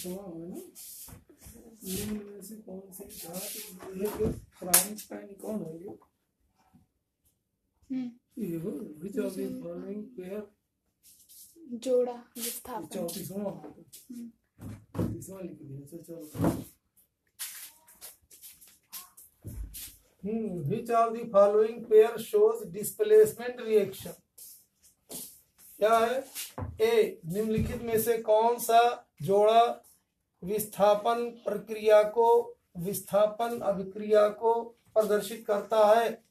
है ना। निम्न में से कौन सी धातु फ्राइंग पैन कौन है ये विच ऑफ द फॉलोइंग पेयर जोड़ा विस्थापन 34वां लिख दिया। चलो विच of the following pair shows displacement reaction. क्या है? ए, निम्नलिखित में से कौन सा जोड़ा विस्थापन अभिक्रिया को प्रदर्शित करता है?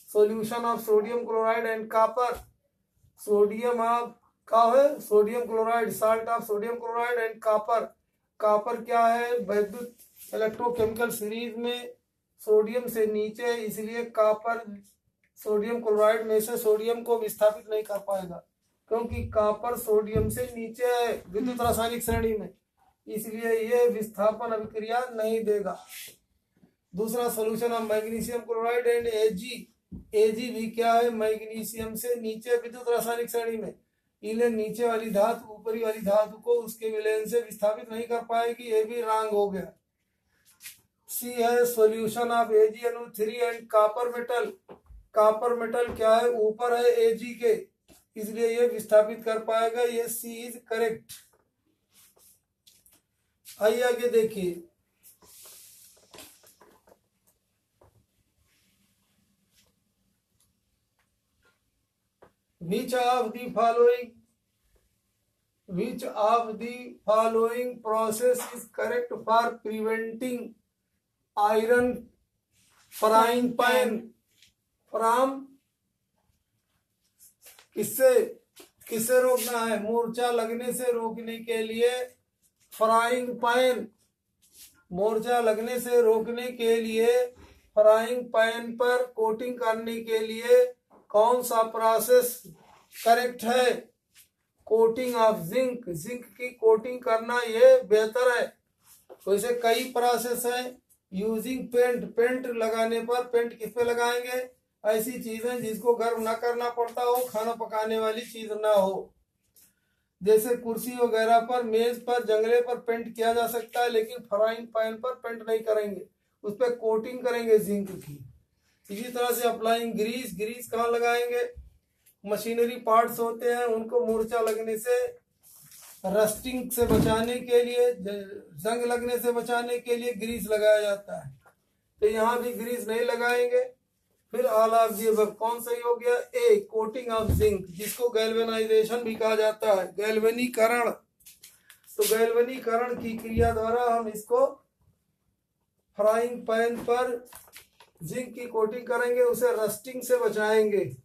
Solution of sodium chloride and copper. Sodium of क्या है? Sodium chloride, salt of sodium chloride and copper. Copper क्या है? वैद्युत इलेक्ट्रोकेमिकल सीरीज में सोडियम से नीचे, इसलिए कॉपर सोडियम क्लोराइड में से सोडियम को विस्थापित नहीं कर पाएगा, क्योंकि कॉपर सोडियम से नीचे है विद्युत रासायनिक श्रेणी में, इसलिए ये विस्थापन अभिक्रिया नहीं देगा। दूसरा, solution of magnesium chloride and AG भी क्या है? मैग्नीशियम से नीचे विद्युत रासायनिक श्रेणी में, इन्हें नीचे वाली धातु ऊपरी वाली धातु को उसके विलयन से विस्थापित नहीं कर पाएगी, ये भी रॉन्ग हो गया। सी है solution of AgNO3 and copper metal. Copper metal क्या है? ऊपर है Ag के, इसलिए ये विस्थापित कर पाएगा, ये सी इज करेक्ट। आइए आगे देखिए। Which of the following process is correct for preventing iron frying pan from किससे रोकना है? मूर्छा लगने से रोकने के लिए फ्राइंग पैन, मूर्छा लगने से रोकने के लिए फ्राइंग पैन पर कोटिंग करने के लिए कौन सा प्रोसेस करेक्ट है? कोटिंग ऑफ जिंक, जिंक की कोटिंग करना ये बेहतर है। वैसे कई प्रोसेस है। यूजिंग पेंट, पेंट लगाने पर, पेंट किस पे लगाएंगे? ऐसी चीजें जिसको गर्म ना करना पड़ता हो, खाना पकाने वाली चीज ना हो। जैसे कुर्सी वगैरह पर, मेज पर, जंगले पर पेंट किया जा सकता है, लेकिन फ्राइंग पैन पर पेंट नहीं करेंगे, उस पर कोटिंग करेंगे जिंक की। इसी तरह से अप्लाइंग ग्रीस, ग्रीस कहाँ लगाएंगे? मशीनरी पार्ट्स होते हैं, उनको मूर्छा लगने से, रस्टिंग से बचाने के लिए, जंग लगने से बचाने के लिए ग्रीस लगाया जाता है। तो यहाँ भी ग्रीस नहीं लगाएंगे। फिर ऑल ऑफ दी अबव कौन सही हो गया? ए, कोटिंग ऑफ जिंक, जिसको गैल्वेनाइजेशन भी कहा जाता है, गैल्वेनीकरण। तो गैल्वेनीकरण की क्रिया द्वारा हम इसको फ्राइंग पैन पर जिंक की कोटिंग करेंगे, उसे रस्टिंग से बचाएंगे।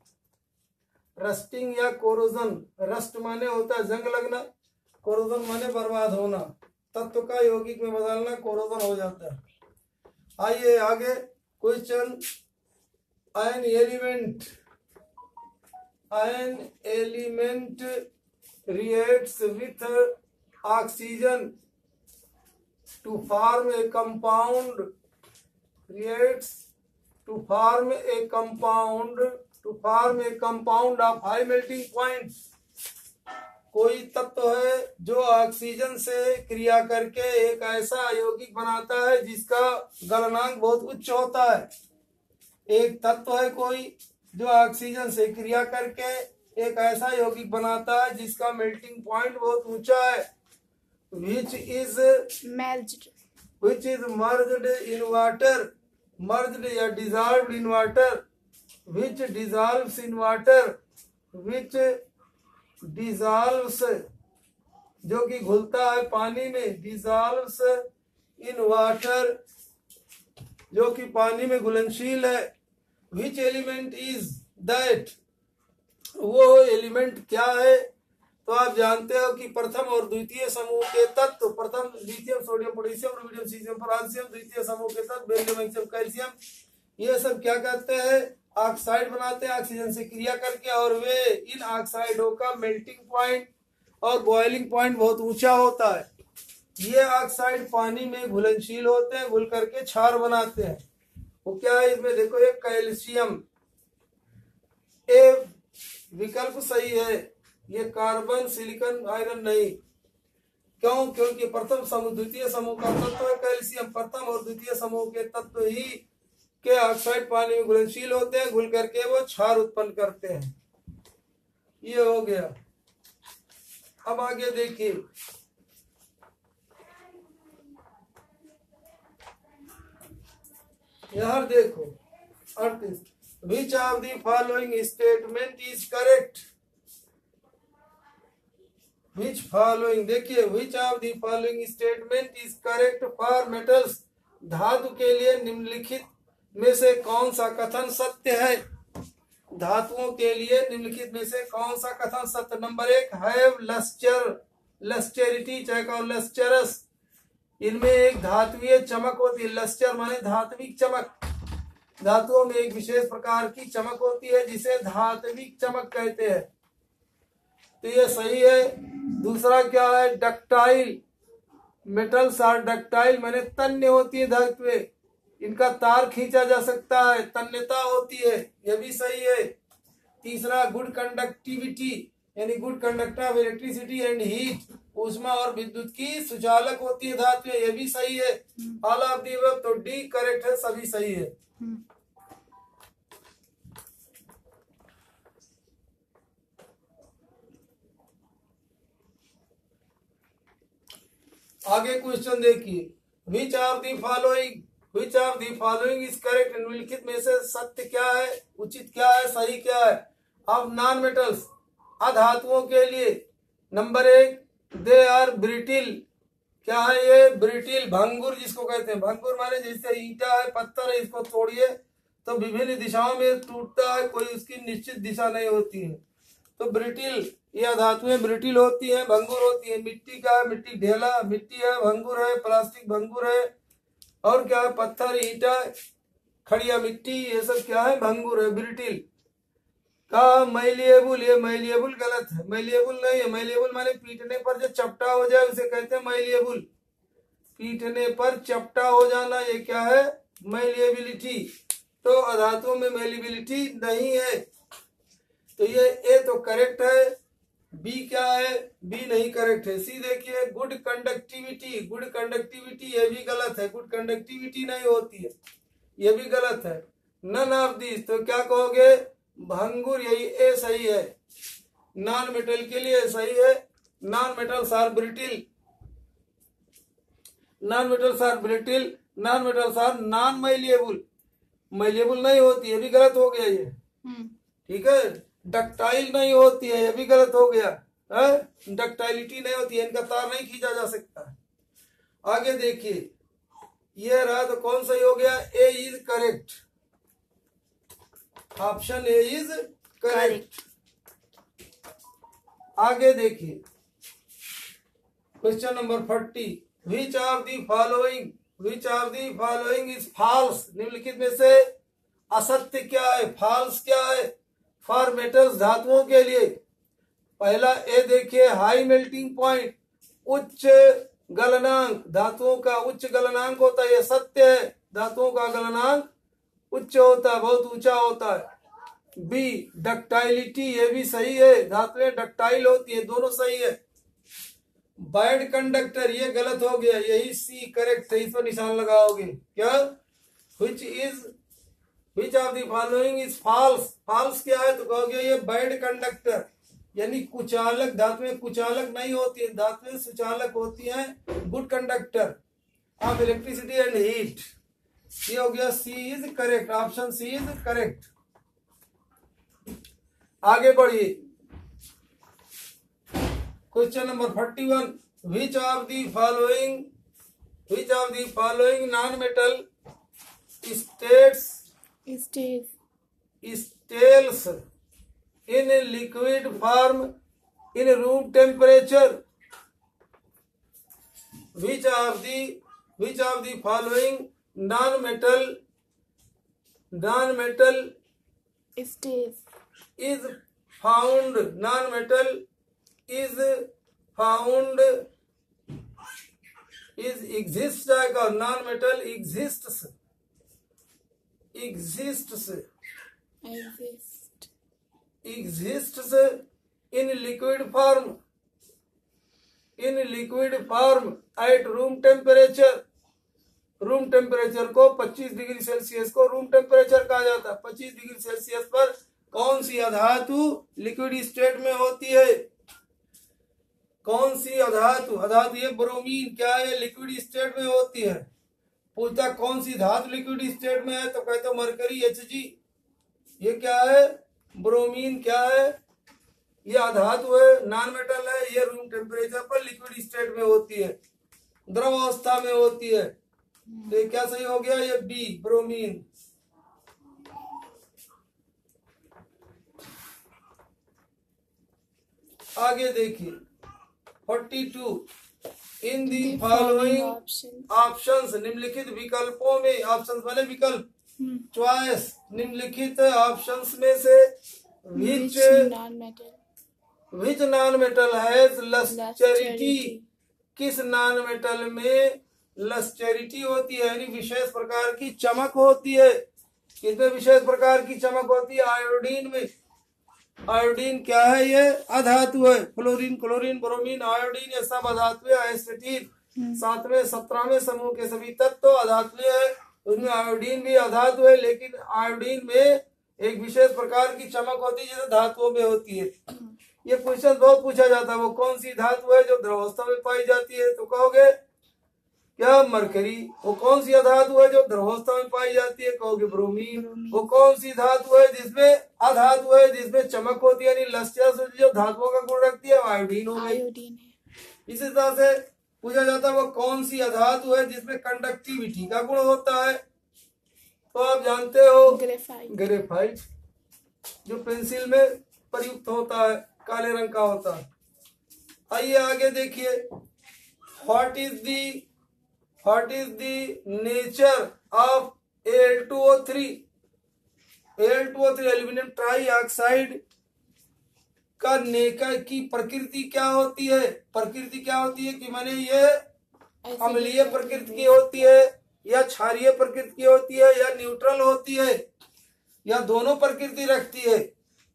रस्टिंग या कोरोजन, रस्ट माने होता है जंग लगना, कोरोजन माने बर्बाद होना, तत्व का यौगिक में बदलना, कोरोजन हो जाता है। आइए आगे question. An element reacts with oxygen to form a compound, of high melting point। कोई तत्व है जो ऑक्सीजन से क्रिया करके एक ऐसा यौगिक बनाता है जिसका गलनांक बहुत उच्च होता है। एक तत्व है कोई जो ऑक्सीजन से क्रिया करके एक ऐसा यौगिक बनाता है जिसका मेल्टिंग पॉइंट बहुत ऊंचा है। which is merged in water, merged या dissolved in water, which dissolves in water, which dissolves जो कि घुलता है पानी में, dissolves in water जो कि पानी में घुलनशील है। Which element is that, वो एलिमेंट क्या है? तो आप जानते हो कि प्रथम और द्वितीय समूह के तत्व, प्रथम lithium, sodium, potassium, rubidium, caesium, francium, द्वितीय समूह के तत्व बेरिलियम, मैग्नीशियम, कैल्शियम, ये सब क्या कहते हैं? ऑक्साइड बनाते हैं ऑक्सीजन से क्रिया करके, और वे इन ऑक्साइडों का मेल्टिंग पॉइंट और बॉइलिंग पॉइंट बहुत ऊंचा होता है। ये ऑक्साइड पानी में घुलनशील होते हैं, घुल करके क्षार बनाते हैं। वो क्या है? इसमें देखो, एक कैल्शियम, ए विकल्प सही है, ये कार्बन, सिलिकॉन, आयरन नहीं। क्यों? क्योंकि प्रथम समूह द्वितीय समूह का तत्व है कैल्शियम। प्रथम और द्वितीय समूह के तत्व ही के ऑक्साइड पानी में घुलनशील होते हैं, घुल करके वो क्षार उत्पन्न करते हैं। ये हो गया। अब आगे देखिए, यहां देखो 38, which of the following statement is correct? Which following, देखिए which of the following statement is correct for metals? धातु के लिए निम्नलिखित में से कौन सा कथन सत्य है? धातुओं के लिए निम्नलिखित में से कौन सा कथन सत्य? नंबर 1, हैव लस्टर, लस्टेरिटी चाहे कहो लस्टरस, इनमें एक धात्विय चमक होती है। लस्टर माने धात्विक चमक। धातुओं में एक विशेष प्रकार की चमक होती है जिसे धात्विक चमक कहते हैं, तो ये सही है। दूसरा क्या है? डक्टाइल, मेटल्स आर डक्टाइल माने तन्य होती है धातुएं, इनका तार खींचा जा सकता है, तन्यता होती है, यह भी सही है। तीसरा, गुड कंडक्टिविटी यानी good conductor of electricity and heat, ऊष्मा और विद्युत की सुचालक होती है धातु, ये भी सही है। ऑल ऑफ दी अबव, तो डी करेक्ट है, सभी सही है। आगे क्वेश्चन देखिए, which of the following, which of the following is correct? निम्नलिखित में से सत्य क्या है, उचित क्या है, सही क्या है? ऑफ नॉन मेटल्स, अधातुओं के लिए। नंबर 1, दे आर ब्रिटिल, क्या है ये? ब्रिटिल, भंगुर जिसको कहते हैं। भंगुर माने जैसे ईटा है, पत्थर है, इसको तोड़िए तो विभिन्न दिशाओं में टूटता है, कोई उसकी निश्चित दिशा नहीं होती है, तो ब्रिटिल, यह धातुएं ब्रिटिल होती हैं, भंगुर होती है। मिट्टी का है, मिट्टी ढेला मिट्टी है, भंगुर है। प्लास्टिक भंगुर है। और क्या है? पत्थर, ईटा, खड़िया मिट्टी, ये सब क्या है? भंगुर है, ब्रिटिल। का मैलिएबल, ये मैलिएबल गलत है, मैलिएबल नहीं है। मैलिएबल माने पीटने पर जो चपटा हो जाए उसे कहते हैं मैलिएबल। पीटने पर चपटा हो जाना, ये क्या है? मैलिएबिलिटी। तो अधातुओं में मैलिएबिलिटी नहीं है, तो ये ए तो करेक्ट है। बी क्या है? बी नहीं करेक्ट है। सी देखिए, गुड कंडक्टिविटी, गुड कंडक्टिविटी ये भी गलत है, गुड कंडक्टिविटी नहीं होती है, ये भी गलत है। नन ऑफ दिस, तो क्या कहोगे? भंगुर, यही ए सही है। नॉन मेटल के लिए सही है। Non metals are brittle, non metals are brittle, non metals are non malleable, malleable नहीं होती, ये भी गलत हो गया ये। ठीक है। डक्टाइल नहीं होती है, ये भी गलत हो गया है। डक्टाइलिटी नहीं होती है, इनका तार नहीं खींचा जा सकता। आगे देखिए, ये रहा, तो कौन सही हो गया? A is correct, option A is correct. आगे देखिए, question number 40, which of the following, which of the following is false? निम्नलिखित में से असत्य क्या है, फॉल्स क्या है? फॉर मेटल्स, धातुओं के लिए। पहला ए देखिए, हाई मेल्टिंग पॉइंट, उच्च गलनांक, धातुओं का उच्च गलनांक होता है, यह सत्य है। धातुओं का गलनांक उच्च होता है, बहुत ऊंचा होता है। बी, डक्टाइलिटी, ये भी सही है, धातुएं डक्टाइल होती है, दोनों सही है। बैड कंडक्टर, ये गलत हो गया, यही सी करेक्ट है, इस पर निशान लगाओगे। क्या? Which is, which of the following is false? False क्या है? तो कहोगे ये बैड कंडक्टर, यानी कुचालक, धातुएं कुचालक नहीं होती है, धातुएं सुचालक होती हैं। Good conductor of electricity and heat, ये हो गया, C is correct, option C is correct. आगे बढ़िए, question number 41, which of the following, which of the following non metal states stales in liquid form in room temperature? Which of the following non-metal stays is found, non-metal is found, is exists जाएगा, non-metal exists in liquid form, in liquid form at room temperature. Room temperature को 25 degree Celsius को room temperature कहा जाता है। 25 degree Celsius पर कौन सी अधातु liquid state में होती है? कौन सी अधातु? अधातु ये ब्रोमीन क्या है, लिक्विड स्टेट में होती है। पूछता कौन सी धातु लिक्विड स्टेट में है, तो कहते मरकरी Hg। ये क्या है? ब्रोमीन क्या है? ये अधातु है, नॉन मेटल है। ये रूम टेम्परेचर पर लिक्विड स्टेट में होती है, द्रव अवस्था में होती है। तो ये क्या सही हो गया? ये बी, ब्रोमीन। आगे देखिए 42 इन दी फॉलोइंग ऑप्शंस, निम्नलिखित विकल्पों में, ऑप्शंस माने विकल्प, चॉइस, निम्नलिखित ऑप्शंस में से विच नॉन मेटल हैज लस्चरिटी, किस नॉन मेटल में लस्चरिटी होती है, यानी विशेष प्रकार की चमक होती है। किसमें विशेष प्रकार की चमक होती है? आयोडीन में। आयोडीन क्या है? ये अधातु है। फ्लोरीन, क्लोरीन, ब्रोमीन, आयोडीन ये सब अधातु है। एसिटिल 7वें 17वें समूह के सभी तत्व अधातु है। उसमें आयोडीन भी अधातु है, लेकिन आयोडीन में एक विशेष प्रकार की चमक होती है जैसे धातुओं में होती है। ये क्वेश्चन बहुत पूछा जाता है। वो कौन सी धातु है जो द्रवावस्था में पाई जाती है? तो कहोगे क्या? मरकरी। वो कौन सी धातु है जो द्रवावस्था में पाई जाती है? कहोगे ब्रोमीन। वो कौन सी धातु है जिसमें अधातु है, जिसमें चमक होती है, यानी लस्टर जो धातुओं का गुण रखती है, आयोडीन हो गई। इसी तरह से पूछा जाता है वो कौन सी अधातु है जिसमें कंडक्टिविटी का गुण होता है? तो आप जानते हो ग्रेफाइट, जो पेंसिल में प्रयुक्त होता है, काले रंग का होता है। आइए आगे देखिए, what is the nature of Al2O3? Al2O3 aluminium try oxide का की प्रकृति क्या होती है? प्रकृति क्या होती है कि माने ये अम्लीय प्रकृति की होती है, या क्षारीय प्रकृति की होती है, या न्यूट्रल होती है, या दोनों प्रकृति रखती है?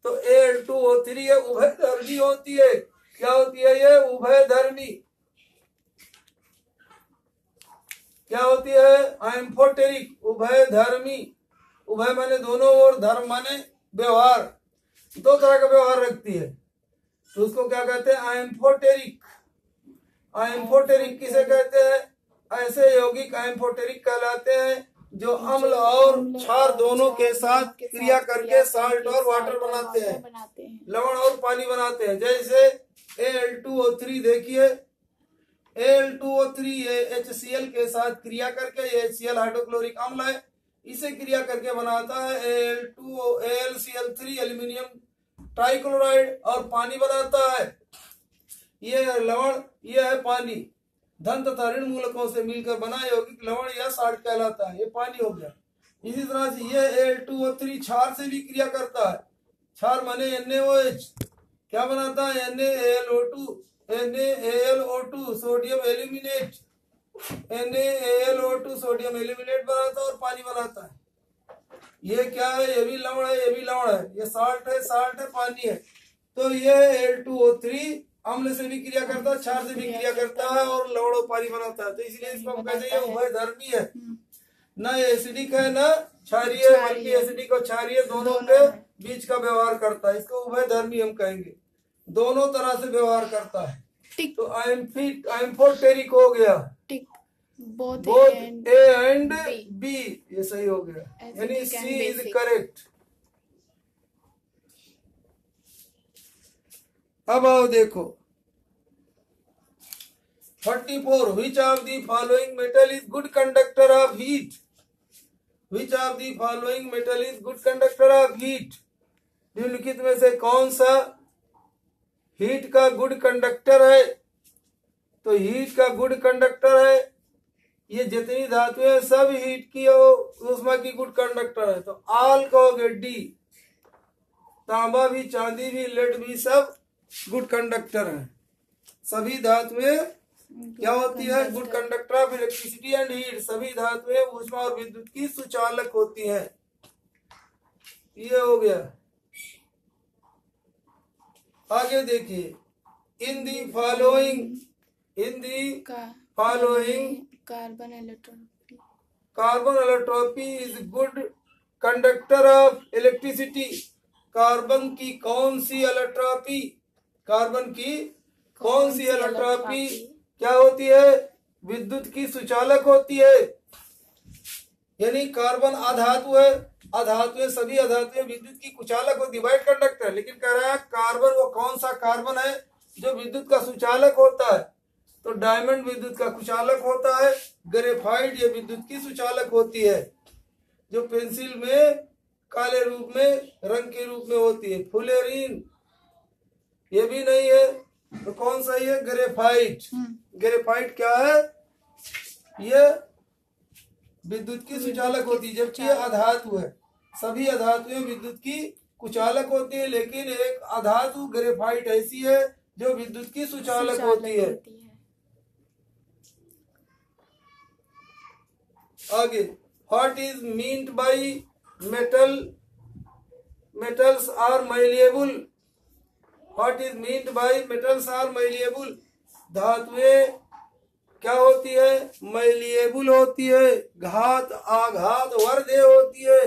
तो Al2O3 ये उभयधर्मी होती है। क्या होती है? ये उभयधर्मी। क्या होती है? एम्फोटेरिक, उभयधर्मी। उभय माने दोनों, और धर्म माने व्यवहार। दो तरह का व्यवहार रखती है, तो उसको क्या कहते हैं? एम्फोटेरिक। एम्फोटेरिक किसे कहते हैं? ऐसे यौगिक एम्फोटेरिक कहलाते हैं जो अम्ल और क्षार दोनों के साथ क्रिया करके साल्ट और वाटर बनाते हैं, लवण और पानी बनाते हैं। जैसे Al2O3 देखिए, Al2O3 ये HCl के साथ क्रिया करके, ये HCl हाइड्रोक्लोरिक अम्ल है, इसे क्रिया करके बनाता है AlCl3 एल्यूमिनियम ट्राइक्लोराइड, और पानी बनाता है। ये लवण, ये है पानी। धन तथा ऋण मूलकों से मिलकर बना यौगिक लवण या साल्ट कहलाता है। ये पानी हो गया। इसी तरह से ये Al2O3 क्षार से भी क्रिया करता है। क्षार माने NaOH, क्या बनाता है? NaAlO2 sodium aluminate, NaAlO2 sodium aluminate बनाता है और पानी बनाता है। ये क्या है? ये भी लवण है, ये भी लवण है। ये साल्ट है, पानी है। तो ये Al2O3 अम्ल से भी क्रिया करता है, क्षार से भी क्रिया करता है, और लवण और पानी बनाता है। तो इसलिए इसको हम कहते हैं उभयधर्मी है। न एसिडिक है न क्षारीय, बल्कि एसिडिक और क्षारीय दोनों के बीच का व्यवहार करता है। इसको उभयधर्मी हम कहेंगे, दोनों तरह से व्यवहार करता है। तो एम्फोटेरिक हो गया, बोथ ए एंड बी, ये सही हो गया, यानी सी इज करेक्ट। अब आओ देखो 44 विच of the following metal is good conductor of heat? Which of the following metal is good conductor of heat? निम्नलिखित में से कौन सा हीट का गुड कंडक्टर है? तो हीट का गुड कंडक्टर है, ये जितनी धातु है सब हीट की ऊष्मा की गुड कंडक्टर है। तो आल कहोगे डी, तांबा भी, चांदी भी, लेड भी सब गुड कंडक्टर है। सभी धातुएं क्या होती है? Good conductor of electricity and heat. सभी धातुएं ऊष्मा और विद्युत की सुचालक होती है। ये हो गया। आगे देखिए, in the following in the following carbon allotropy. Carbon allotropy is good conductor of electricity. Carbon की कौन सी एलोट्रॉपी, कार्बन की कौन सी एलोट्रॉपी क्या होती है? विद्युत की सुचालक होती है। यानी कार्बन अधातु है, अधातुएं सभी अधातुएं विद्युत की कुचालक होती है, वाइट कंडक्टर। लेकिन कह रहा है कार्बन वो कौन सा कार्बन है जो विद्युत का सुचालक होता है? तो डायमंड विद्युत का कुचालक होता है, ग्रेफाइट ये विद्युत की सुचालक होती है, जो पेंसिल में काले रूप में रंग के रूप में होती है। फुलेरीन ये भी नहीं है, तो कौन सा है? ग्रेफाइट। ग्रेफाइट क्या है? ये विद्युत की सुचालक होती है, जबकि ये अधातु है। सभी अधातुएं विद्युत की कुचालक होती है, लेकिन एक अधातु ग्रेफाइट ऐसी है जो विद्युत की सुचालक होती है। आगे, what is meant by metals are malleable. What is meant by metals are malleable. धातुएं क्या होती है? मैलिएबल होती है, आघात वर्ध होती है।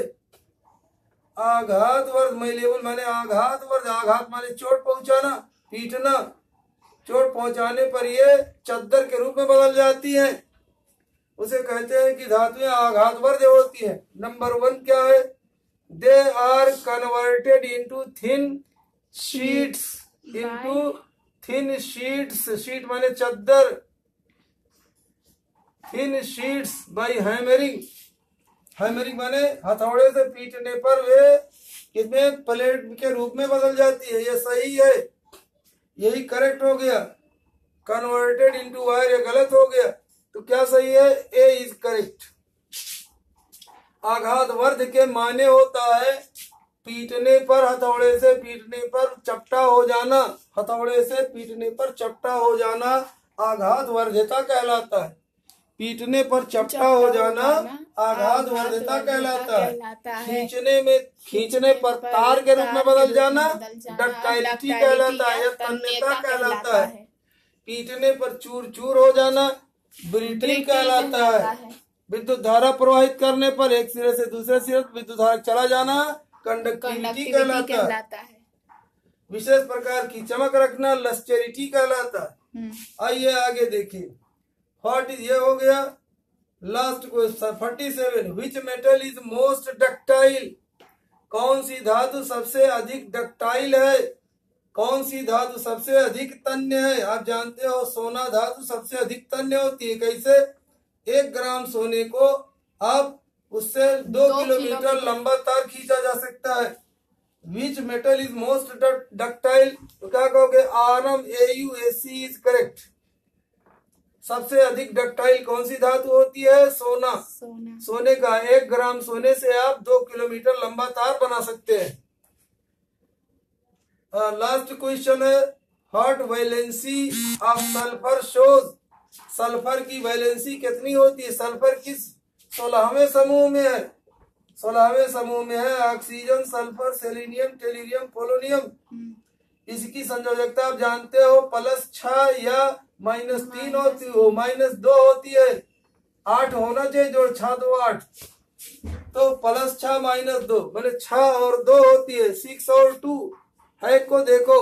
आघात वर्ध, मैलिएबल माने आघात वर्ध। आघात माने चोट पहुंचाना, पीटना। चोट पहुंचाने पर ये चद्दर के रूप में बदल जाती है, उसे कहते हैं कि धातुएं आघात वर्ध होती है। नंबर 1 क्या है? They are converted into thin sheets. Into thin sheets, sheet माने चद्दर। Thin sheets by hammering. Hammering माने हथौड़े से पीटने पर वे कितने प्लेट के रूप में बदल जाती है। ये सही है, यही करेक्ट हो गया। कन्वर्टेड इनटू वायर ये गलत हो गया, तो क्या सही है? ए इज करेक्ट। आघात वर्ध के माने होता है पीटने पर, हथौड़े से पीटने पर चपटा हो जाना। हथौड़े से पीटने पर चपटा हो जाना आघात वर्धता कहलाता है। पीटने पर चपटा हो जाना आघात वर्धता कहलाता है। खींचने पर तार के रूप में बदल जाना डक्टाइलिटी कहलाता है या तन्यता कहलाता है। पीटने पर चूर चूर हो जाना ब्रिटल कहलाता है। विद्युत धारा प्रवाहित करने पर एक सिरे से दूसरे सिरे विद्युत धारा चला जाना कंडक्टिविटी कहलाता है। विशेष प्रकार की चमक रखना लस्चरिटी कहलाता है। आइए आगे देखिए। व्हाट इज, ये हो गया last question 47। Which metal is most ductile. कौन सी धातु सबसे अधिक डक्टाइल है? कौन सी धातु सबसे अधिक तन्य है? आप जानते हो सोना धातु सबसे अधिक तन्य होती है। कैसे? 1 ग्राम सोने को आप उससे 2 किलोमीटर लंबा तार खींचा जा सकता है। Which metal is most ductile, तो क्या कहोगे? RMAUSC is correct. सबसे अधिक डक्टाइल कौन सी धातु होती है? सोना। सोने का 1 ग्राम सोने से आप 2 किलोमीटर लंबा तार बना सकते हैं। लास्ट क्वेश्चन है what valency of sulphur shows. Sulphur की वैलेंसी कितनी होती है? सल्फर किस 16वें समूह में है? 16वें समूह में है। Oxygen, sulphur, selenium, tellurium, polonium. इसकी संयोजकता आप जानते हो +6 या -3 होती हो, -2 होती है। 8 होना चाहिए, जोड़ 6 2 8, तो +6 -2 मैंने 6 और 2 होती है। 6 और 2 है को देखो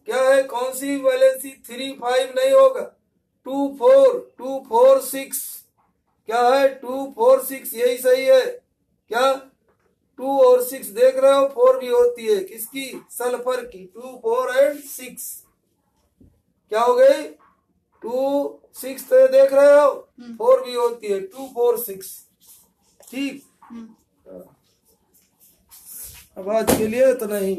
क्या है? कौन सी वैलेंसी? 3 5 नहीं होगा। 2 4 2 4 6 क्या है? 2 4 6 यही सही है क्या? 2 और 6 देख रहे हो, 4 भी होती है। किसकी? सल्फर की। 2 4 एंड 6 क्या हो गई? 2 6 तो देख रहे हो, 4 भी होती है। 2 4 6 ठीक। अब आज के लिए इतना ही।